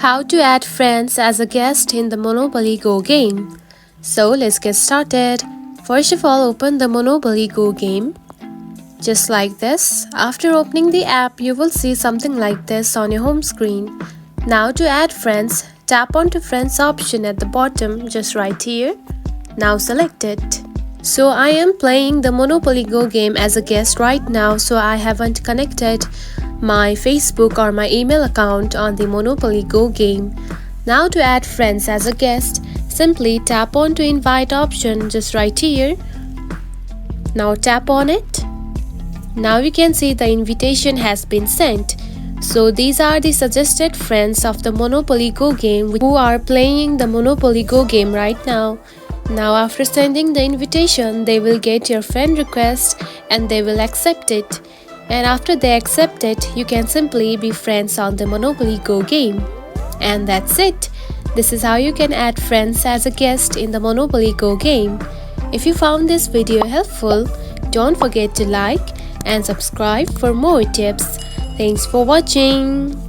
How to add friends as a guest in the Monopoly Go game. So let's get started. First of all, open the Monopoly Go game. Just like this. After opening the app, you will see something like this on your home screen. Now to add friends, tap onto friends option at the bottom, just right here. Now select it. So I am playing the Monopoly Go game as a guest right now, so I haven't connected my Facebook or my email account on the Monopoly Go game. Now to add friends as a guest, simply tap on to invite option just right here. Now tap on it. Now you can see the invitation has been sent. So these are the suggested friends of the Monopoly Go game who are playing the Monopoly Go game right now. Now after sending the invitation, they will get your friend request and they will accept it. And after they accept it, you can simply be friends on the Monopoly Go game. And that's it. This is how you can add friends as a guest in the Monopoly Go game. If you found this video helpful, don't forget to like and subscribe for more tips. Thanks for watching.